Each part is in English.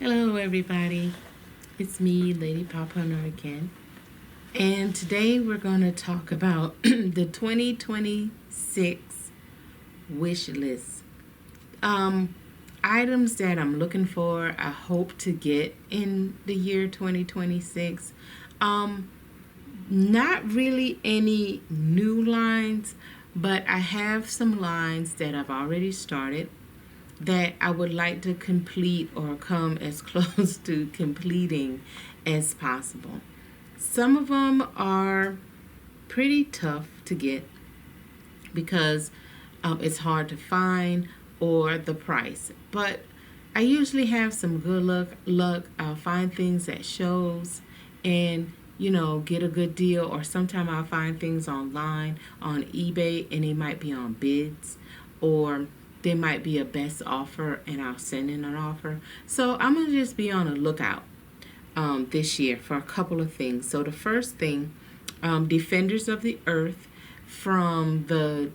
Hello, everybody. It's me, Lady Pop Hunter again. And today we're going to talk about the 2026 wish list. Items that I'm looking for, I hope to get in the year 2026. Not really any new lines, but I have some lines that I've already started that I would like to complete or come as close to completing as possible. Some of them are pretty tough to get because it's hard to find or the price. But I usually have some good luck. I'll find things at shows and get a good deal, or sometimes I'll find things online on eBay and they might be on bids, or there might be a best offer and I'll send in an offer. So I'm going to just be on the lookout this year for a couple of things. So the first thing, Defenders of the Earth from the,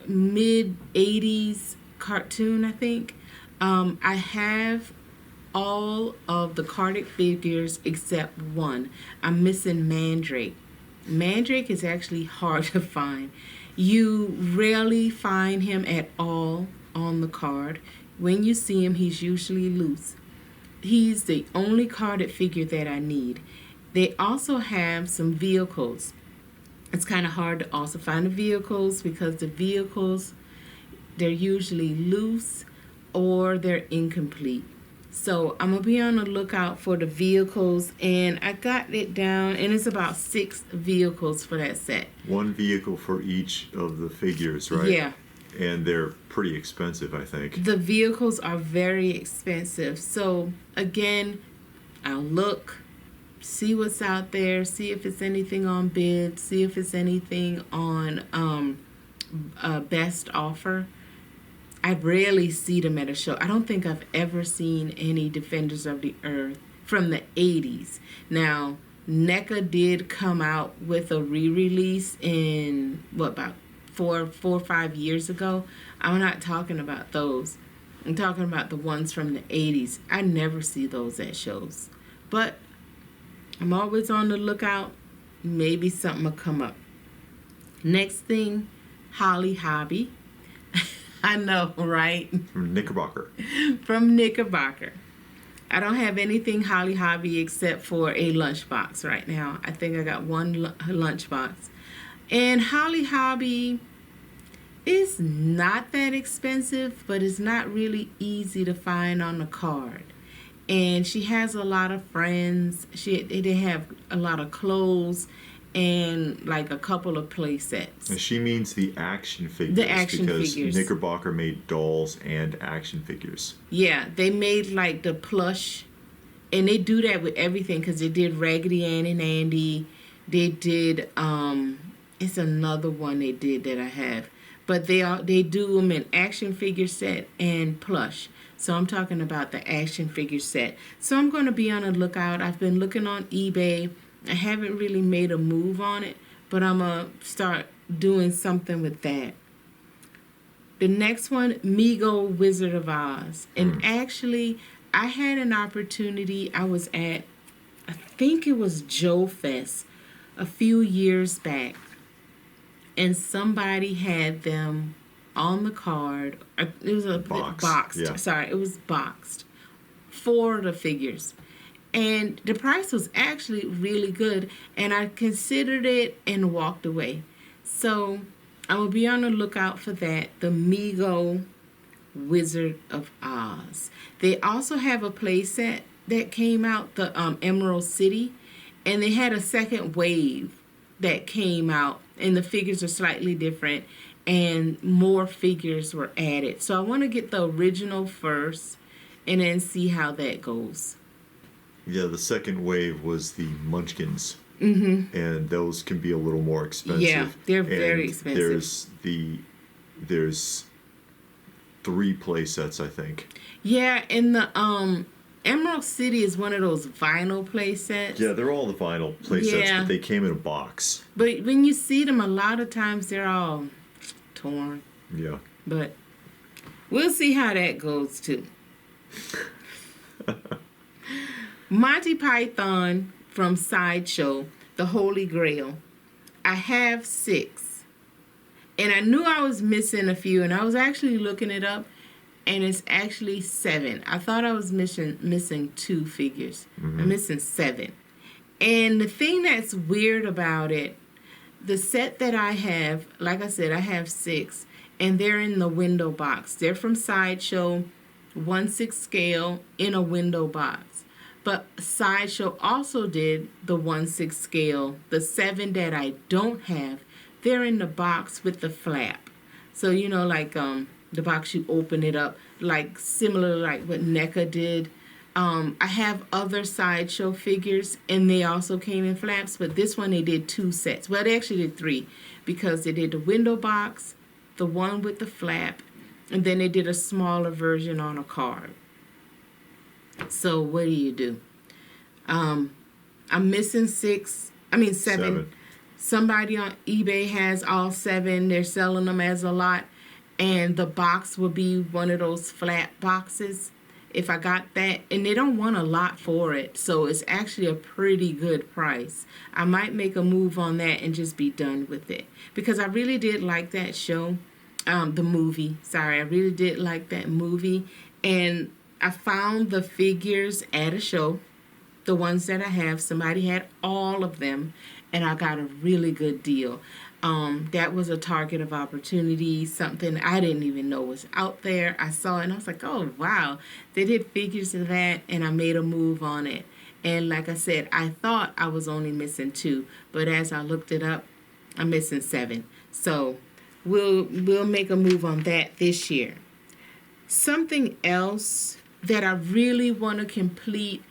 mid-80s cartoon, I think. I have all of the carded figures except one. I'm missing Mandrake. Mandrake is actually hard to find. You rarely find him at all on the card. When you see him, he's usually loose. He's the only carded figure that I need. They also have some vehicles. It's kind of hard to also find the vehicles because the vehicles, they're usually loose or they're incomplete. So I'm going to be on the lookout for the vehicles, and I got it down, and it's about 6 vehicles for that set. One vehicle for each of the figures, right? Yeah. And they're pretty expensive, I think. The vehicles are very expensive. So, again, I'll look, see what's out there, see if it's anything on bid, see if it's anything on best offer. I rarely see them at a show. I don't think I've ever seen any Defenders of the Earth from the 80s. Now, NECA did come out with a re-release in, about 4 or 5 years ago. I'm not talking about those. I'm talking about the ones from the 80s. I never see those at shows. But I'm always on the lookout. Maybe something will come up. Next thing, Holly Hobbie. I know, right? From Knickerbocker. From Knickerbocker. I don't have anything Holly Hobbie except for a lunchbox right now. I think I got one lunchbox. And Holly Hobbie is not that expensive, but it's not really easy to find on the card. And she has a lot of friends. They have a lot of clothes and like a couple of play sets. And she means the action figures. The action because figures. Knickerbocker made dolls and action figures. Yeah, they made like the plush, and they do that with everything because they did Raggedy Ann and Andy. They did, it's another one they did that I have. But they do them in action figure set and plush. So I'm talking about the action figure set. So I'm going to be on the lookout. I've been looking on eBay. I haven't really made a move on it, but I'm going to start doing something with that. The next one, Mego Wizard of Oz. And actually, I had an opportunity. I was at, I think it was Joe Fest a few years back. And somebody had them on the card. It was a boxed. Yeah. Sorry, it was boxed. 4 of the figures. And the price was actually really good. And I considered it and walked away. So I will be on the lookout for that. The Mego Wizard of Oz. They also have a play set that came out, the Emerald City. And they had a second wave that came out. And the figures are slightly different. And more figures were added. So I want to get the original first and then see how that goes. Yeah, the second wave was the Munchkins. Mm-hmm. And those can be a little more expensive. Yeah, they're very expensive. There's 3 play sets, I think. Yeah, and the Emerald City is one of those vinyl play sets. Yeah, they're all the vinyl play sets, but they came in a box. But when you see them, a lot of times they're all torn. Yeah. But we'll see how that goes, too. Monty Python from Sideshow, the Holy Grail. I have 6. And I knew I was missing a few, and I was actually looking it up, and it's actually 7. I thought I was missing 2 figures. I'm missing 7. And the thing that's weird about it, the set that I have, like I said, I have 6, and they're in the window box. They're from Sideshow, 1/6 scale in a window box. But Sideshow also did the 1/6 scale. The 7 that I don't have, they're in the box with the flap. So, you know, like the box, you open it up, like similar like what NECA did. I have other Sideshow figures, and they also came in flaps, but this one they did 2 sets. Well, they actually did 3, because they did the window box, the one with the flap, and then they did a smaller version on a card. So what do? I'm missing 7. Somebody on eBay has all 7. They're selling them as a lot, and the box will be one of those flat boxes. If I got that, and they don't want a lot for it, so it's actually a pretty good price. I might make a move on that and just be done with it, because I really did like that show, the movie. Sorry, I really did like that movie, and I found the figures at a show, the ones that I have. Somebody had all of them, and I got a really good deal. That was a target of opportunity, something I didn't even know was out there. I saw it and I was like, oh, wow. They did figures of that, and I made a move on it. And like I said, I thought I was only missing 2, but as I looked it up, I'm missing 7. So we'll make a move on that this year. Something else that I really want to complete,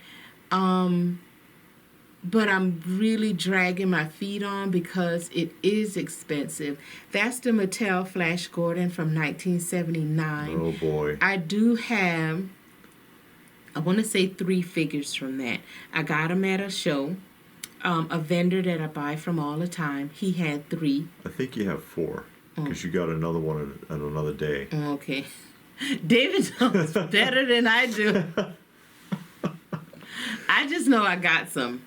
but I'm really dragging my feet on because it is expensive. That's the Mattel Flash Gordon from 1979. Oh boy. I do have, I want to say 3 figures from that. I got them at a show. A vendor that I buy from all the time, he had 3. I think you have 4, because you got another one on another day. Okay. David knows better than I do. I just know I got some.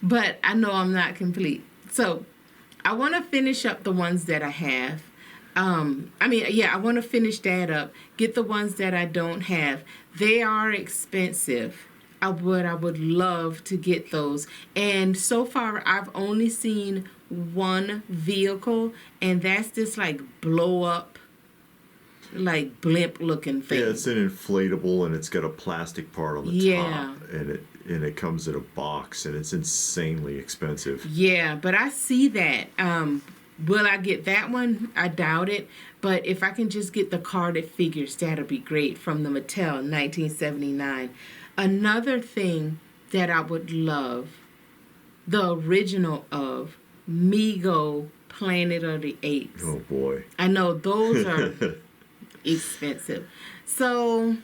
But I know I'm not complete. So I want to finish up the ones that I have. I want to finish that up. Get the ones that I don't have. They are expensive. I would love to get those. And so far, I've only seen one vehicle, and that's this like blow up, like blimp looking thing. Yeah, it's an inflatable, and it's got a plastic part on the top, and it comes in a box, and it's insanely expensive. Yeah, but I see that. Will I get that one? I doubt it. But if I can just get the carded figures, that'll be great, from the Mattel 1979. Another thing that I would love, the original of Mego Planet of the Apes. Oh boy. I know those are expensive. So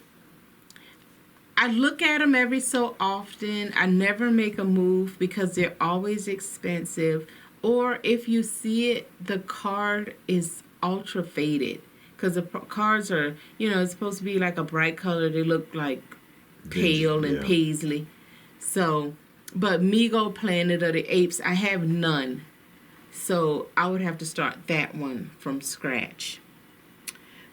I look at them every so often. I never make a move because they're always expensive. Or if you see it, the card is ultra faded. Because the cards are, it's supposed to be like a bright color. They look like pale and paisley. So, but Mego Planet of the Apes, I have none. So I would have to start that one from scratch.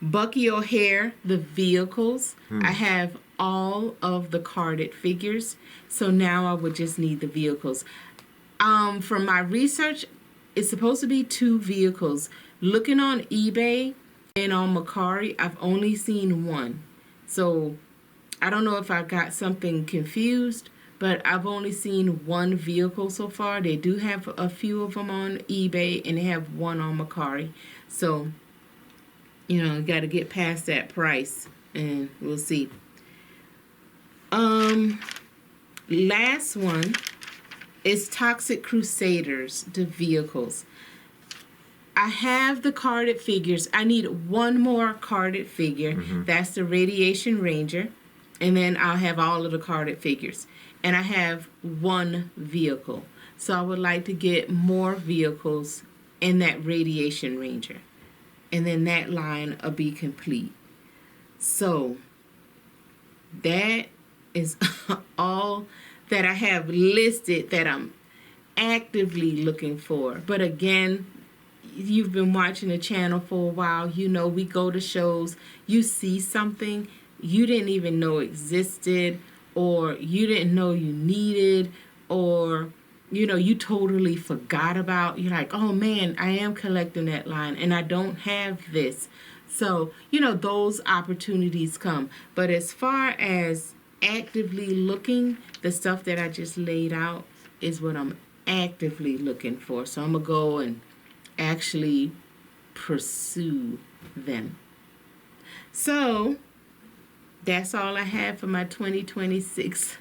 Bucky O'Hare, the vehicles. I have all of the carded figures. So now I would just need the vehicles. From my research, it's supposed to be 2 vehicles. Looking on eBay and on Mercari, I've only seen 1. So I don't know if I got something confused, but I've only seen 1 vehicle so far. They do have a few of them on eBay, and they have 1 on Mercari. So, you got to get past that price, and we'll see. Last one is Toxic Crusaders, the vehicles. I have the carded figures. I need 1 more carded figure. That's the Radiation Ranger. And then I'll have all of the carded figures. And I have 1 vehicle. So I would like to get more vehicles in that Radiation Ranger. And then that line will be complete. So that is all that I have listed that I'm actively looking for. But again, you've been watching the channel for a while. You know, we go to shows, you see something you didn't even know existed, or you didn't know you needed, or you know, you totally forgot about. You're like, oh man, I am collecting that line and I don't have this. So, you know, those opportunities come. But as far as actively looking, the stuff that I just laid out is what I'm actively looking for. So I'm going to go and actually pursue them. So that's all I have for my 2026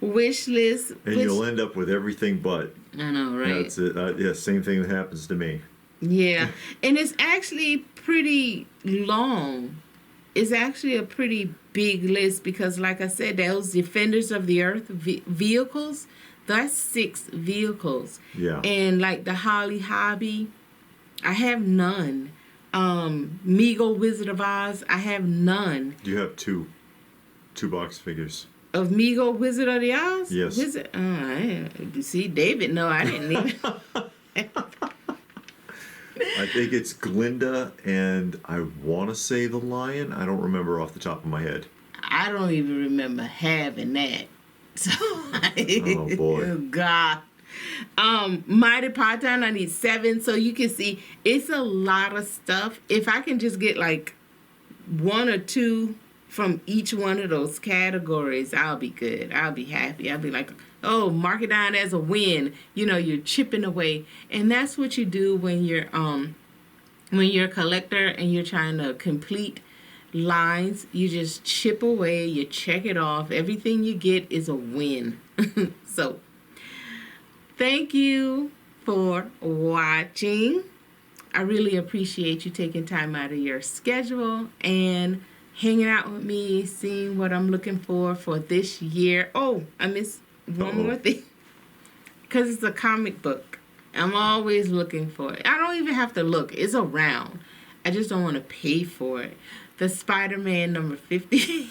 wish list. And you'll end up with everything but. I know, right? That's it. Yeah, same thing that happens to me. Yeah, and it's actually pretty long. It's actually a pretty big list because, like I said, those Defenders of the Earth vehicles, that's 6 vehicles. Yeah. And like the Holly Hobbie, I have none. Meagle Wizard of Oz, I have none. You have two box figures. Of Meagle Wizard of the Oz? Yes. Wizard? See, David, no, I didn't even. I think it's Glinda and I want to say the lion. I don't remember off the top of my head. I don't even remember having that. So, oh boy. Oh God. Monty Python, I need 7. So you can see it's a lot of stuff. If I can just get like 1 or 2 from each one of those categories, I'll be good. I'll be happy. I'll be like, oh, mark it down as a win. You know, you're chipping away. And that's what you do when you're a collector and you're trying to complete lines. You just chip away, you check it off. Everything you get is a win. So, thank you for watching. I really appreciate you taking time out of your schedule and hanging out with me, seeing what I'm looking for this year. Oh, I missed one more thing. Because it's a comic book. I'm always looking for it. I don't even have to look. It's around. I just don't want to pay for it. The Spider-Man number 50.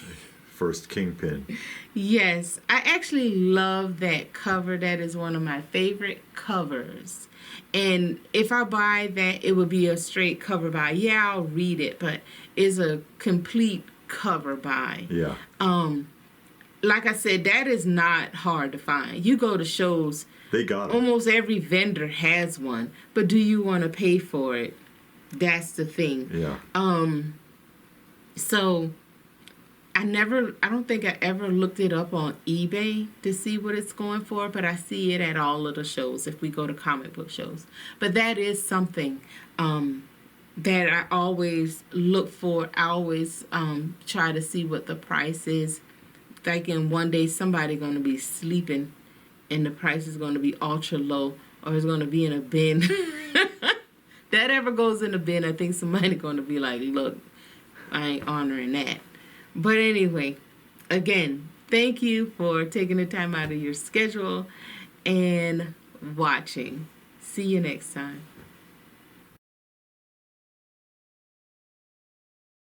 First Kingpin. Yes. I actually love that cover. That is one of my favorite covers. And if I buy that, it would be a straight cover buy. Yeah, I'll read it, but it's a complete cover buy. Yeah. Like I said, that is not hard to find. You go to shows, they got 'em. Almost every vendor has one, but do you want to pay for it? That's the thing. Yeah. So I don't think I ever looked it up on eBay to see what it's going for, but I see it at all of the shows if we go to comic book shows. But that is something that I always look for. I always try to see what the price is. Thinking one day somebody going to be sleeping and the price is going to be ultra low, or it's going to be in a bin. That ever goes in a bin, I think somebody going to be like, look, I ain't honoring that. But anyway, again, thank you for taking the time out of your schedule and watching. See you next time.